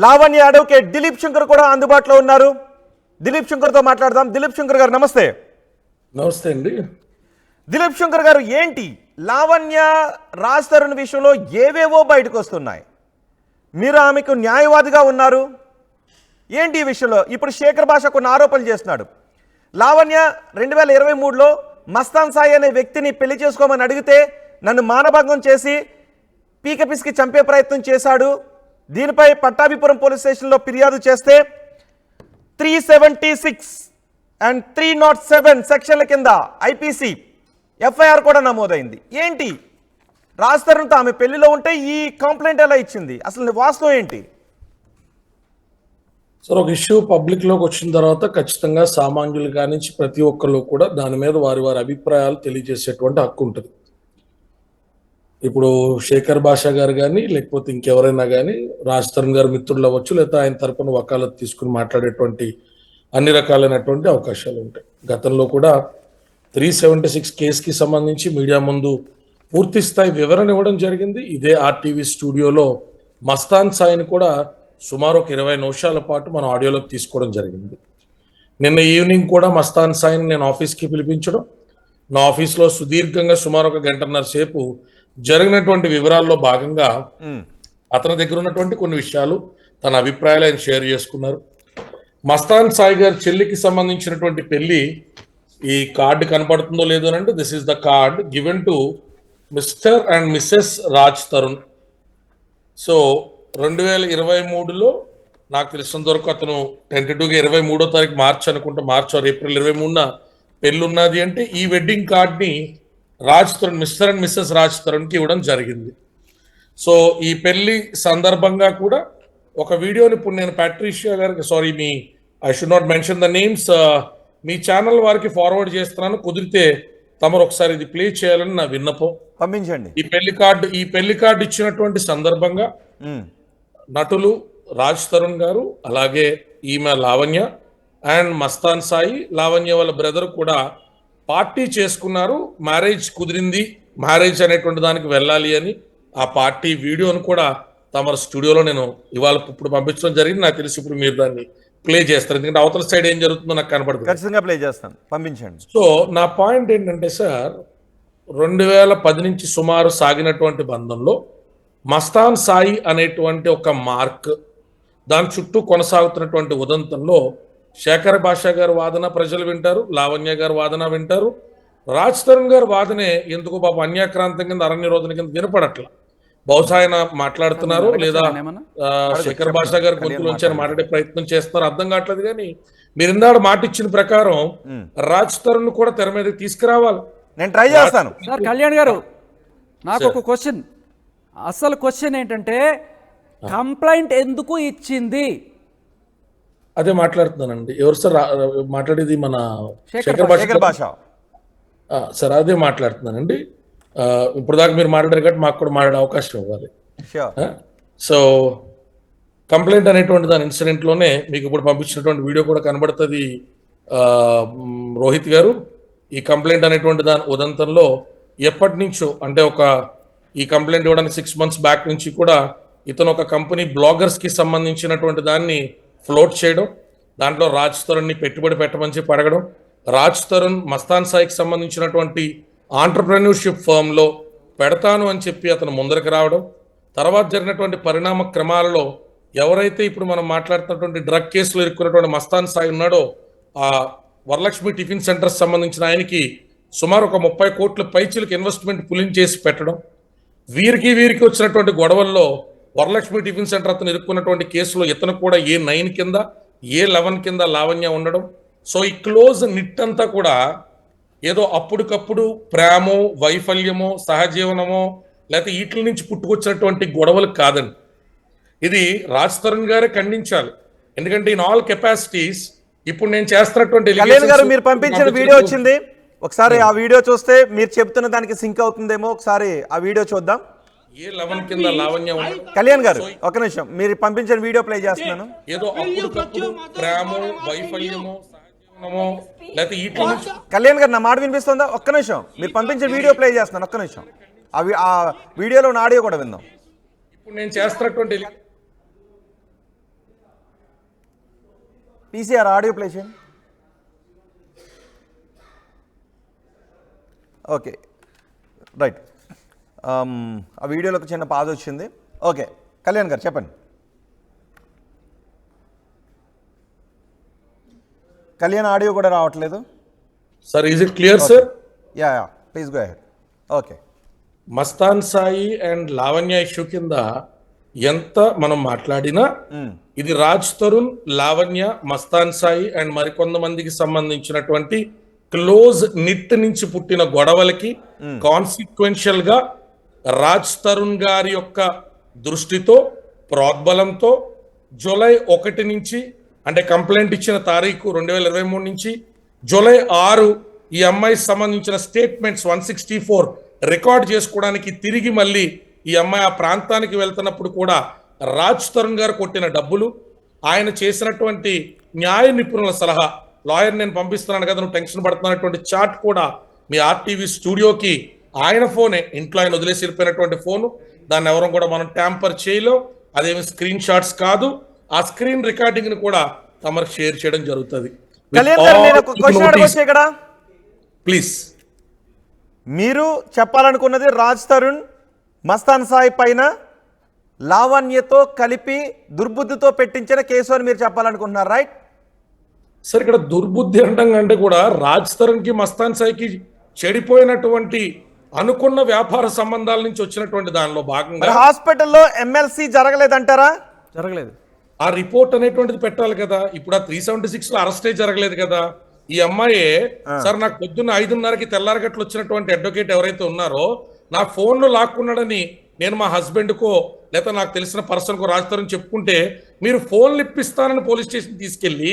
Lavanya advocate Dilip Shankar కూడా అందుబాటులో ఉన్నారు. దిలీప్ శంకర్తో మాట్లాడదాం. దిలీప్ శంకర్ గారు నమస్తే. నమస్తే అండి. దిలీప్ శంకర్ గారు, ఏంటి లావణ్య రాజ్ తరుణ్ విషయంలో ఏవేవో బయటకు వస్తున్నాయి, మీరు ఆమెకు న్యాయవాదిగా ఉన్నారు, ఏంటి ఈ విషయంలో? ఇప్పుడు శేఖర్ భాష కొన్ని ఆరోపణలు చేస్తున్నాడు. లావణ్య 2023లో మస్తాన్ సాయి అనే వ్యక్తిని పెళ్లి చేసుకోమని అడిగితే నన్ను మానభంగం చేసి పీకపిసికి చంపే ప్రయత్నం చేశాడు. దీనిపై పట్టాభిపురం పోలీస్ స్టేషన్లో ఫిర్యాదు చేస్తే 376 అండ్ 307 సెక్షన్ల కింద ఐపీసీ ఎఫ్ఐఆర్ కూడా నమోదైంది. ఏంటి రాజ్ తరుణ్తో ఆమె పెళ్లిలో ఉంటే ఈ కంప్లైంట్ ఎలా ఇచ్చింది? అసలు వాస్తవం ఏంటి? సార్, ఒక ఇష్యూ పబ్లిక్లోకి వచ్చిన తర్వాత ఖచ్చితంగా సామాన్యులు కానించి ప్రతి ఒక్కళ్ళు కూడా దాని మీద వారి వారి అభిప్రాయాలు తెలియజేసేటువంటి హక్కు ఉంటుంది. ఇప్పుడు శేఖర్ భాషా గారు కానీ లేకపోతే ఇంకెవరైనా కానీ రాజ్ తరుణ్ గారు మిత్రులు అవ్వచ్చు, లేదా ఆయన తరపున వకాలత్ తీసుకుని మాట్లాడేటువంటి అన్ని రకాలైనటువంటి అవకాశాలు ఉంటాయి. గతంలో కూడా 376 కేసుకి సంబంధించి మీడియా ముందు పూర్తి స్థాయి వివరణ ఇవ్వడం జరిగింది. ఇదే ఆర్టీవీ స్టూడియోలో మస్తాన్ సాయిని కూడా సుమారు ఒక 20 నిమిషాల పాటు మనం ఆడియోలోకి తీసుకోవడం జరిగింది. నిన్న ఈవినింగ్ కూడా మస్తాన్ సాయిని నేను ఆఫీస్కి పిలిపించడం, నా ఆఫీస్లో సుదీర్ఘంగా సుమారు ఒక గంటన్నర సేపు జరిగినటువంటి వివరాల్లో భాగంగా అతని దగ్గర ఉన్నటువంటి కొన్ని విషయాలు, తన అభిప్రాయాలు ఆయన షేర్ చేసుకున్నారు. మస్తాన్ సాయి గారి చెల్లికి సంబంధించినటువంటి పెళ్లి, ఈ కార్డు కనపడుతుందో లేదో అంటే this is the card given to mister and missus Raj Tarun. So 2023లో నాకు తెలిసినంత వరకు అతను టెంటేటివ్గా 23వ తారీఖు మార్చి అనుకుంటా, మార్చి ఆర్ ఏప్రిల్ 23న పెళ్లి ఉన్నది. అంటే ఈ వెడ్డింగ్ కార్డ్ని Raj Tarun, mister and missus Raj తరుణ్కి ఇవ్వడం జరిగింది. సో ఈ పెళ్లి సందర్భంగా కూడా ఒక వీడియోని ఇప్పుడు నేను ప్యాట్రిషియా గారికి, sorry I should not mention the names, me channel వారికి ఫార్వర్డ్ చేస్తున్నాను. కుదిరితే తమరు ఒకసారి ఇది ప్లే చేయాలని నా విన్నపం. పంపించండి. ఈ పెళ్లి కార్డు ఇచ్చినటువంటి సందర్భంగా నటులు రాజ్ తరుణ్ గారు, అలాగే ఈమె లావణ్య అండ్ మస్తాన్ సాయి, లావణ్య వాళ్ళ బ్రదర్ కూడా పార్టీ చేసుకున్నారు. మ్యారేజ్ కుదిరింది, మ్యారేజ్ అనేటువంటి దానికి వెళ్ళాలి అని ఆ పార్టీ వీడియోను కూడా తమ స్టూడియోలో నేను ఇవాళ ఇప్పుడు పంపించడం జరిగింది. నాకు తెలిసి ఇప్పుడు మీరు దాన్ని ప్లే చేస్తారు, ఎందుకంటే అవతల సైడ్ ఏం జరుగుతుందో నాకు కనపడుతుంది. ఖచ్చితంగా ప్లే చేస్తాను, పంపించండి. సో నా పాయింట్ ఏంటంటే సార్, 2010 నుంచి సుమారు సాగినటువంటి బంధంలో మస్తాన్ సాయి అనేటువంటి ఒక మార్క్, దాని చుట్టూ కొనసాగుతున్నటువంటి ఉదంతంలో శేఖర్ భాషా గారి వాదన ప్రజలు వింటారు, లావణ్య గారి వాదన వింటారు, రాజ్ తరుణ్ గారి వాదనే ఎందుకు పాప అన్యాక్రాంతం కింద, అరణ్య రోదన కింద వినపడట్ల. బహుశా ఆయన మాట్లాడుతున్నారు, లేదా శేఖర్ భాషా గారి గొంతులోంచి ఆయన మాట్లాడే ప్రయత్నం చేస్తున్నారు, అర్థం కావట్లేదు. కానీ మీరు ఇందాడు మాట ఇచ్చిన ప్రకారం రాజ్ తరుణ్ కూడా తెర మీదకి తీసుకురావాలి. నేను ట్రై చేస్తాను. సార్ కళ్యాణ్ గారు, నాకు ఒక క్వశ్చన్, అసలు క్వశ్చన్ ఏంటంటే కంప్లైంట్ ఎందుకు ఇచ్చింది? అదే మాట్లాడుతున్నానండి. ఎవరు సార్ మాట్లాడేది? మన శేఖర్ భాష సార్, అదే మాట్లాడుతున్నానండి. ఇప్పుడు దాకా మీరు మాట్లాడారు కాబట్టి మాకు కూడా మాట్లాడే అవకాశం ఇవ్వాలి. సో కంప్లైంట్ అనేటువంటి దాని ఇన్సిడెంట్లోనే మీకు ఇప్పుడు పంపించినటువంటి వీడియో కూడా కనబడుతుంది. రోహిత్ గారు, ఈ కంప్లైంట్ అనేటువంటి దాని ఉదంతంలో ఎప్పటి నుంచో, అంటే ఈ కంప్లైంట్ ఇవ్వడానికి 6 months బ్యాక్ నుంచి కూడా ఇతను ఒక కంపెనీ బ్లాగర్స్కి సంబంధించినటువంటి దాన్ని ఫ్లోట్ చేయడం, దాంట్లో రాజ్ తరుణ్ని పెట్టుబడి పెట్టమని చెప్పి అడగడం, రాజ్ తరుణ్ మస్తాన్ సాయికి సంబంధించినటువంటి ఆంటర్ప్రెన్యూర్షిప్ ఫర్మ్లో పెడతాను అని చెప్పి అతను ముందరికి రావడం, తర్వాత జరిగినటువంటి పరిణామ క్రమాలలో ఎవరైతే ఇప్పుడు మనం మాట్లాడుతున్నటువంటి డ్రగ్ కేసులో ఇరుక్కున్నటువంటి మస్తాన్ సాయి ఉన్నాడో, ఆ వరలక్ష్మి టిఫిన్ సెంటర్స్ సంబంధించిన ఆయనకి సుమారు ఒక 30 కోట్ల పైచీలకు ఇన్వెస్ట్మెంట్ పులింగ్ చేసి పెట్టడం, వీరికి వచ్చినటువంటి గొడవల్లో వరలక్ష్మి టిఫిన్ సెంటర్ అతను ఇరుక్కున్నటువంటి కేసులో ఇతను కూడా A9 కింద, A11 కింద లావణ్య ఉండడం. సో ఈ క్లోజ్ నిట్ అంతా కూడా ఏదో అప్పటికప్పుడు ప్రేమో, వైఫల్యమో, సహజీవనమో, లేకపోతే వీటి నుంచి పుట్టుకొచ్చినటువంటి గొడవలు కాదండి. ఇది రాజ్ తరుణ్ గారే ఖండించాలి. ఎందుకంటే ఇన్ ఆల్ కెపాసిటీస్ ఇప్పుడు నేను చేస్తున్నటువంటి కళ్యాణ్ గారు, మీరు పంపించిన వీడియో వచ్చింది, ఒకసారి ఆ వీడియో చూస్తే మీరు చెప్తున్న దానికి సింక్ అవుతుందేమో, ఒకసారి ఆ వీడియో చూద్దాం. A11 కింద లావణ్య కళ్యాణ్ గారు ఒక నిమిషం, మీరు పంపించిన వీడియో ప్లే చేస్తున్నాను. ఏదో అప్పటికప్పుడు ప్రేమో, వైఫల్యమో, సహజీవనమో, లేకపోతే వీటి నుంచి. కళ్యాణ్ గారు, నా మాట వినిపిస్తుందా? ఒక్క నిమిషం, మీరు పంపించిన వీడియో ప్లే చేస్తున్నాను, ఒక్క నిమిషం. ఆ వీడియోలో ఉన్న ఆడియో కూడా విందాం. ఇప్పుడు నేను చేస్తున్నటువంటి పీసీఆర్ ఆడియో ప్లే చేయండి. Okay right. ఆ వీడియోలో ఒక చిన్న పాజ్ వచ్చింది. ఓకే కళ్యాణ్ గారు చెప్పండి. కళ్యాణ్ ఆడియో కూడా రావట్లేదు. Sir is it clear sir? Yeah please go ahead. Okay. Mastan Sai and Lavanya issue కింద ఎంత మనం మాట్లాడినా ఇది రాజ్ తరుణ్, లావణ్య, మస్తాన్ సాయి అండ్ మరికొంతమందికి సంబంధించినటువంటి క్లోజ్ నిట్ నుంచి పుట్టిన గొడవలకి కాన్సిక్వెన్షియల్ గా రాజ్ తరుణ్ గారి యొక్క దృష్టితో, ప్రోద్బలంతో జూలై 1 నుంచి అంటే కంప్లైంట్ ఇచ్చిన తారీఖు 2023 నుంచి జూలై 6 ఈ అమ్మాయికి సంబంధించిన స్టేట్మెంట్స్ 164 రికార్డ్ చేసుకోవడానికి తిరిగి మళ్ళీ ఈ అమ్మాయి ఆ ప్రాంతానికి వెళ్తున్నప్పుడు కూడా రాజ్ తరుణ్ గారు కొట్టిన డబ్బులు, ఆయన చేసినటువంటి న్యాయ నిపుణుల సలహా, లాయర్ నేను పంపిస్తున్నాను కదా నువ్వు టెన్షన్ పడుతున్నటువంటి చాట్ కూడా మీ ఆర్టీవీ స్టూడియోకి ఆయన ఫోనే, ఇంట్లో ఆయన వదిలేసి వెళ్ళిపోయినటువంటి ఫోను, దాన్ని ఎవరు కూడా మనం ట్యాంపర్ చేయలేం. అదేమి స్క్రీన్ షాట్స్ కాదు. ఆ స్క్రీన్ రికార్డింగ్ ని కూడా తమకు షేర్ చేయడం జరుగుతుంది. కళ్యాణ్ గారు నేను ఒక క్వశ్చన్ అడగొచ్చు ఇక్కడ. ప్లీజ్. మీరు చెప్పాలనుకున్నది రాజ్ తరుణ్ మస్తాన్ సాయి పైన లావణ్యతో కలిపి దుర్బుద్ధితో పెట్టించిన కేసు అని మీరు చెప్పాలనుకుంటున్నారు, రైట్? సార్ ఇక్కడ దుర్బుద్ధి అనడం కంటే కూడా రాజ్ తరుణ్ కి మస్తాన్ సాయికి చెడిపోయినటువంటి అనుకున్న వ్యాపార సంబంధాల నుంచి వచ్చినటువంటి దానిలో భాగంగా హాస్పిటల్లో ఎమ్మెల్సీ జరగలేదంటారా? జరగలేదు. ఆ రిపోర్ట్ అనేటువంటిది పెట్టాలి కదా. ఇప్పుడు ఆ 376 లో అరెస్టే జరగలేదు కదా. ఈ అమ్మాయి సార్ నాకు పొద్దున్న 5:30కి తెల్లారగట్లు వచ్చినటువంటి అడ్వకేట్ ఎవరైతే ఉన్నారో నా ఫోన్ లో లాక్కున్నాడని నేను మా హస్బెండ్ కో లేదా నాకు తెలిసిన పర్సన్ కో రాజ్ తరుణ్ చెప్పుకుంటే మీరు ఫోన్లు ఇప్పిస్తానని పోలీస్ స్టేషన్ తీసుకెళ్లి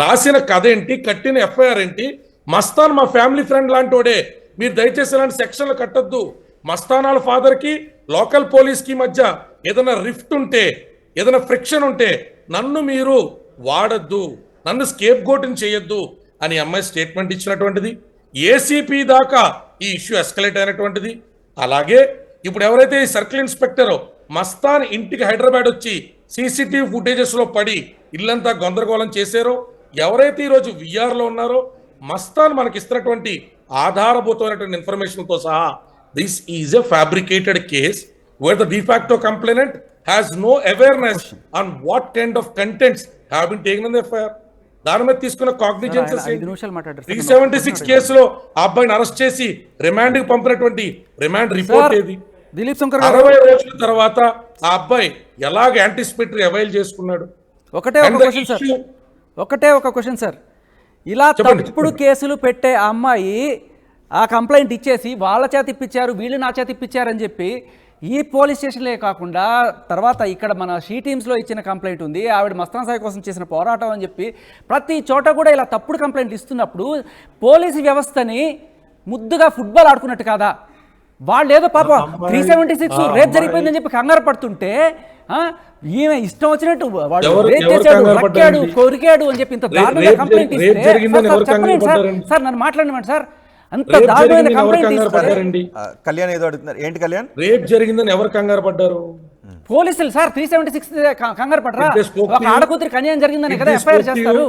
రాసిన కథ ఏంటి, కట్టిన ఎఫ్ఐఆర్ ఏంటి? మస్తాన్ మా ఫ్యామిలీ ఫ్రెండ్ లాంటి వాడే, మీరు దయచేసి ఇలాంటి సెక్షన్లు కట్టొద్దు. మస్తానాల ఫాదర్ కి లోకల్ పోలీస్ కి మధ్య ఏదైనా రిఫ్ట్ ఉంటే, ఏదైనా ఫ్రిక్షన్ ఉంటే నన్ను మీరు వాడద్దు, నన్ను స్కేప్ గోటిని చేయొద్దు అని అమ్మాయి స్టేట్మెంట్ ఇచ్చినటువంటిది. ఏసీపీ దాకా ఈ ఇష్యూ ఎస్కలేట్ అయినటువంటిది. అలాగే ఇప్పుడు ఎవరైతే ఈ సర్కిల్ ఇన్స్పెక్టర్ మస్తాన్ ఇంటికి హైదరాబాద్ వచ్చి సీసీటీవీ ఫుటేజెస్ లో పడి ఇల్లంతా గందరగోళం చేశారో, ఎవరైతే ఈరోజు విఆర్లో ఉన్నారో, మస్తాన్ మనకి ఇస్తున్నటువంటి ఆధారభూతమైనటువంటి ఇన్ఫర్మేషన్తో సహా this is a fabricated case where the de facto complainant has no awareness on what kind of contents have been taken in the FIR. దాని మీద తీసుకున్న కాగ్నిజెన్సెస్ 376 కేసులో ఆ అబ్బాయిని అరెస్ట్ చేసి రిమాండ్ కి పంపినటువంటి రిమాండ్ రిపోర్ట్ ఏది? దిలీప్ శంకర్ 60 రోజుల తర్వాత ఆ అబ్బాయి ఎలాగ యాంటిసిపేటరీ అవైల్ చేసుకున్నాడు? ఒకటే ఒక క్వశ్చన్ సార్. ఇలా తప్పుడు కేసులు పెట్టే ఆ అమ్మాయి ఆ కంప్లైంట్ ఇచ్చేసి వాళ్ళ చేత ఇప్పించారు, వీళ్ళు నా చేత ఇప్పించారు అని చెప్పి ఈ పోలీస్ స్టేషన్లే కాకుండా తర్వాత ఇక్కడ మన షీ టీమ్స్లో ఇచ్చిన కంప్లైంట్ ఉంది, ఆవిడ మస్తాన్ సాయి కోసం చేసిన పోరాటం అని చెప్పి ప్రతి చోట కూడా ఇలా తప్పుడు కంప్లైంట్ ఇస్తున్నప్పుడు పోలీసు వ్యవస్థని ముద్దుగా ఫుట్బాల్ ఆడుకున్నట్టు కాదా? వాళ్ళు ఏదో పాప 376 రేప్ జరిగిపోయిందని చెప్పి కంగారు పడుతుంటే ఈమె ఇష్టం వచ్చినట్టు వాడు రేప్ చేశాడు, రక్కాడు, కొరికాడు అని చెప్పి ఇంత దారుణంగా కంప్లైంట్ ఇస్తే సార్ నన్ను మాట్లాడమండి సార్, అంత దారుణమైన కంప్లైంట్ కళ్యాణ్ ఏదో అడుగుతున్నారు, ఏంటి కళ్యాణ్? రేప్ జరిగిందని ఎవరు కంగారు పడ్డారు? పోలీసులు సార్ 376 కంగారు పడరా? ఒక ఆడకూతురికి అన్యాయం జరిగిందని కదా ఎఫ్ఐఆర్ చేస్తారు.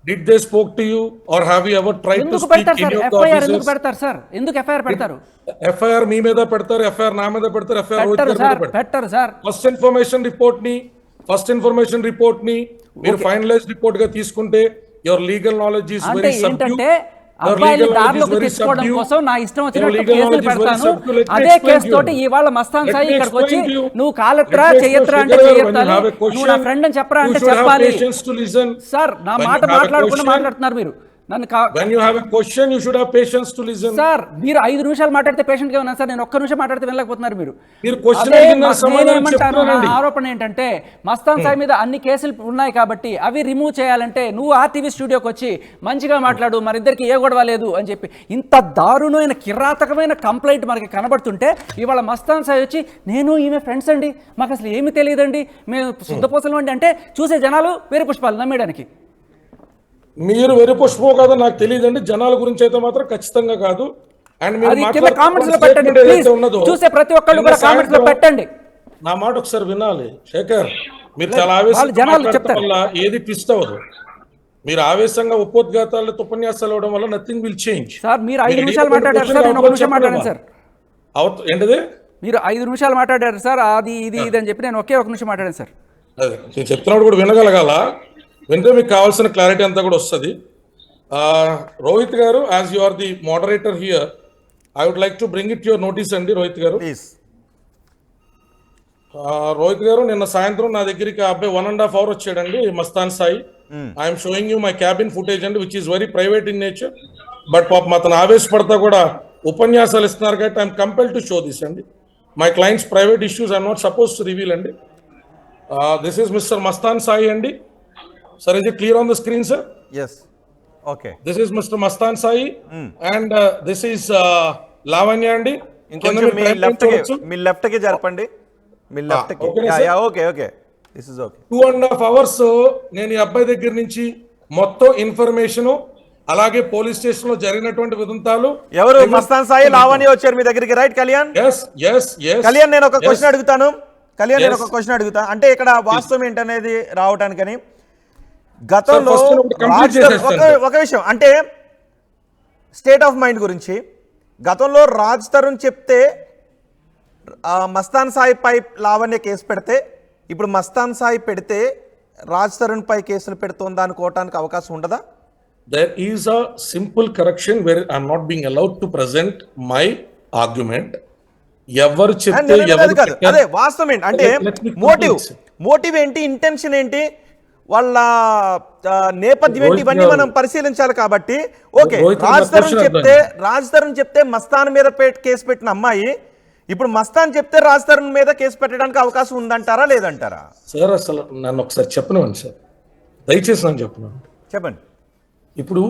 Did they spoke to you or have you ever tried to speak in your FIR ఎందుకు పెడతారు సార్? ఎందుకు FIR పెడతారు? FIR మీ మీద పెడతారు, FIR నా మీద పెడతారు, FIR పెట్టారు సార్. ఫస్ట్ ఇన్ఫర్మేషన్ రిపోర్ట్ ని మీరు ఫైనలైజ్ రిపోర్ట్ గా తీసుకుంటే your legal knowledge is very subdued. అబ్బాయిని దారిలోకి తెచ్చుకోవడం కోసం నా ఇష్టం వచ్చినట్టు కేసులు పెడతాను. అదే కేసు తోటి ఇవాళ మస్తాన్ సాయి ఇక్కడికి వచ్చి నువ్వు కాలెత్తరా చెయ్యత్రా అంటే చెయ్యాలి, నువ్వు నా ఫ్రెండ్ అని చెప్పరా అంటే చెప్పాలి. సార్ నా మాట మాట్లాడకుండా మాట్లాడుతున్నారు మీరు. When you have a question, you should have patience to listen. Sir మీరు 5 నిమిషాలు మాట్లాడితే పేషెంట్ గా ఉన్నాను సార్, నేను 1 నిమిషం మాట్లాడితే వినలేకపోతున్నారు మీరు. ఆరోపణ ఏంటంటే మస్తాన్ సాయి మీద అన్ని కేసులు ఉన్నాయి కాబట్టి అవి రిమూవ్ చేయాలంటే నువ్వు ఆర్టీవీ స్టూడియోకి వచ్చి మంచిగా మాట్లాడు, మరిద్దరికి ఏ గొడవ లేదు అని చెప్పి ఇంత దారుణమైన కిరాతకమైన కంప్లైంట్ మనకి కనబడుతుంటే ఇవాళ మస్తాన్ సాయి వచ్చి నేను ఈమె ఫ్రెండ్స్ అండి, మాకు అసలు ఏమి తెలియదండి, మేము శుద్ధపోసలం అండి అంటే చూసే జనాలు వేరే పుష్పాలు నమ్మేయడానికి. మీరు వెరీ పుష్పం కాదో నాకు తెలియదండి, జనాల గురించి అయితే మాత్రం ఖచ్చితంగా కాదు. అండ్ చూసే ప్రతి ఒక్కళ్ళు కూడా కామెంట్స్ లో పెట్టండి. నా మాట ఒకసారి వినాలి శేఖర్, మీరు చాలా ఆవేశంగా ఏది ట్విస్ట్ అవ్వదు. మీరు ఆవేశంగా ఉపోద్ఘాతాలతో ఉపన్యాసాలు ఇవ్వడం వల్ల నథింగ్ విల్ చేంజ్. సార్ మీరు 5 నిమిషాలు మాట్లాడారు సార్, నేను 1 నిమిషం మాట్లాడాను సార్. ఏంటది? మీరు 5 నిమిషాలు మాట్లాడారు సార్, అది ఇది ఇది అని చెప్పి నేను 1 నిమిషం మాట్లాడాను సార్. అదే నేను చెప్తున్నప్పుడు కూడా వినగలగాల, వింటే మీకు కావాల్సిన క్లారిటీ అంతా కూడా వస్తుంది. Rohit garu, as you are the moderator here, I would like to bring it your notice అండి. రోహిత్ గారు, ప్లీజ్. రోహిత్ గారు, నిన్న సాయంత్రం నా దగ్గరికి ఆ అబ్బాయి 1.5 hours వచ్చాడండి, Mastan Sai. I'm showing you my cabin footage అండి, which is very private in nature. But పాపం అతను ఆవేశపడతా కూడా ఉపన్యాసాలు ఇస్తున్నారు కాబట్టి I'm compel to show this అండి. My clients private issues I'm not suppose to reveal అండి. This is mister Mastan Sai అండి. Sir, is it clear on the screen sir? Yes, okay. This is mister Mastan Sai and this is Lavanya అండి. ఇంకొంచెం మీ left కి జరపండి, మీ left కి. Okay okay, this is okay. 2.5 hours నేను ఈ అబ్బాయి దగ్గర నుంచి మొత్తం ఇన్ఫర్మేషన్, అలాగే పోలీస్ స్టేషన్ లో జరిగినటువంటి విదంతాలు. ఎవరు? మస్తాన్ సాయి, లావణ్య వచ్చారు మీ దగ్గరికి, రైట్ కళ్యాణ్? కళ్యాణ్, నేను ఒక క్వశ్చన్ అడుగుతాను. కళ్యాణ్, నేను ఒక క్వశ్చన్ అడుగుతా, అంటే ఇక్కడ వాస్తవం ఏంటనేది రావడానికని. గతంలో ఒక విషయం అంటే స్టేట్ ఆఫ్ మైండ్ గురించి, గతంలో రాజ్ తరుణ్ చెప్తే మస్తాన్ సాయి పై లావణ్య కేసు పెడితే, ఇప్పుడు మస్తాన్ సాయి పెడితే రాజ్ తరుణ్ పై కేసులు పెడుతుందా అనుకోవటానికి అవకాశం ఉండదా? There is a simple correction where I am not being allowed to present my argument. ఎవరు చెప్తే అదే వాస్తవం ఏంటి అంటే మోటివ్ ఏంటి, ఇంటెన్షన్ ఏంటి, వాళ్ళ నేపథ్యం ఏంటి, ఇవన్నీ మనం పరిశీలించాలి. కాబట్టి ఓకే, రాజ్ తరుణ్ చెప్తే మస్తాన్ మీద కేసు పెట్టిన అమ్మాయి ఇప్పుడు మస్తాన్ చెప్తే రాజ్ తరుణ్ మీద కేసు పెట్టడానికి అవకాశం ఉందంటారా లేదంటారా? సార్, అసలు నన్ను ఒకసారి చెప్పనివ్వండి సార్, దయచేసి నన్ను చెప్పనివ్వండి. చెప్పండి. ఇప్పుడు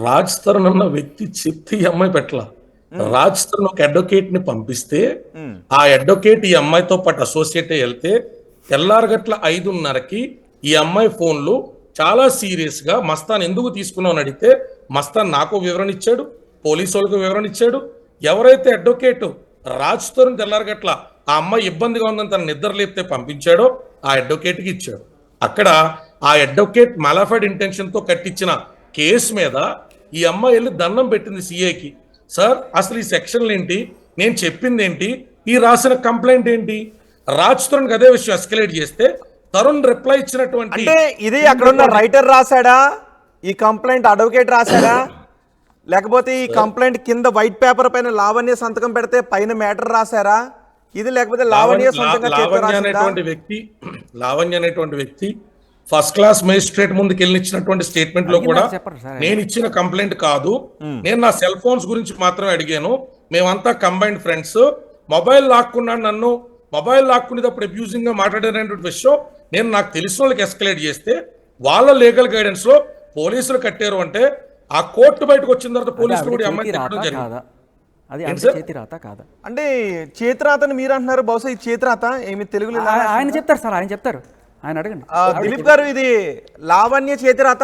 రాజ్ తరుణ్ అన్న వ్యక్తి చెప్తే ఈ అమ్మాయి పెట్టలా. రాజ్ తరుణ్ ఒక అడ్వకేట్ ని పంపిస్తే ఆ అడ్వకేట్ ఈ అమ్మాయితో పాటు అసోసియేట్ అయ్యి వెళ్తే తెల్లారగట్ల 5:30కి ఈ అమ్మాయి ఫోన్లు చాలా సీరియస్ గా మస్తాన్ ఎందుకు తీసుకున్నావు అని అడిగితే మస్తాన్ నాకు వివరణ ఇచ్చాడు, పోలీసు వాళ్ళకు వివరణ ఇచ్చాడు. ఎవరైతే అడ్వకేట్ రాజ్ తరుణ్ తెల్లారగట్ల ఆ అమ్మాయి ఇబ్బందిగా ఉందని తన నిద్ర లేపితే పంపించాడో ఆ అడ్వకేట్కి ఇచ్చాడు. అక్కడ ఆ అడ్వకేట్ మలాఫైడ్ ఇంటెన్షన్ తో కట్టించిన కేసు మీద ఈ అమ్మాయి వెళ్ళి దండం పెట్టింది సిఐకి. సార్, అసలు ఈ సెక్షన్లు ఏంటి, నేను చెప్పింది ఏంటి, ఈ రాసిన కంప్లైంట్ ఏంటి? రాజ్ తరుణ్ అదే విషయం ఎస్కలేట్ చేస్తే తరుణ్ రిప్లై ఇచ్చినటువంటి, అంటే ఇది అక్కడ ఉన్న రైటర్ రాశాడా, ఈ కంప్లైంట్ అడ్వకేట్ రాశాడా, లేకపోతే ఈ కంప్లైంట్ కింద వైట్ పేపర్ పైన లావణ్య సంతకం పెడితే పైన మ్యాటర్ రాశారా ఇది, లేకపోతే లావణ్య అనేటువంటి వ్యక్తి ఫస్ట్ క్లాస్ మేజిస్ట్రేట్ ముందుకు వెళ్ళిచ్చినటువంటి స్టేట్మెంట్ లో కూడా నేను ఇచ్చిన కంప్లైంట్ కాదు, నేను నా సెల్ ఫోన్స్ గురించి మాత్రమే అడిగాను, మేమంతా కంబైన్డ్ ఫ్రెండ్స్, మొబైల్ లాక్కున్నాను, నన్ను మొబైల్ లాక్కునేటప్పుడు అబ్యూజింగ్ గా మాట్లాడేటువంటి విషయం నేను నాకు తెలిసిన వాళ్ళకి ఎస్కలేట్ చేస్తే వాళ్ళ లీగల్ గైడెన్స్ లో పోలీసులు కట్టారు. అంటే ఆ కోర్టు బయటకు వచ్చిన తర్వాత పోలీసులు కూడా అమ్మాయి అంటే చేతిరాతని మీరు అంటున్నారు, బహుశా ఈ చేతిరాత ఏమి తెలుగులో ఆయన చెప్తారు సార్, ఆయన చెప్తారు, ఆయన అడగండి. దిలీప్ గారు, ఇది లావణ్య చేతిరాత?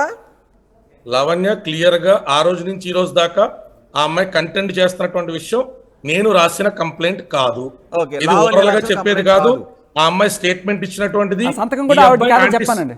లావణ్య క్లియర్ గా ఆ రోజు నుంచి ఈ రోజు దాకా ఆ అమ్మాయి కంటెంట్ చేస్తున్నటువంటి విషయం నేను రాసిన కంప్లైంట్ కాదు, ఇది ఓవరాల్ గా చెప్పేది కాదు, ఆ అమ్మాయి స్టేట్మెంట్ ఇచ్చినటువంటిది. సంతకం కూడా చెప్పానండి.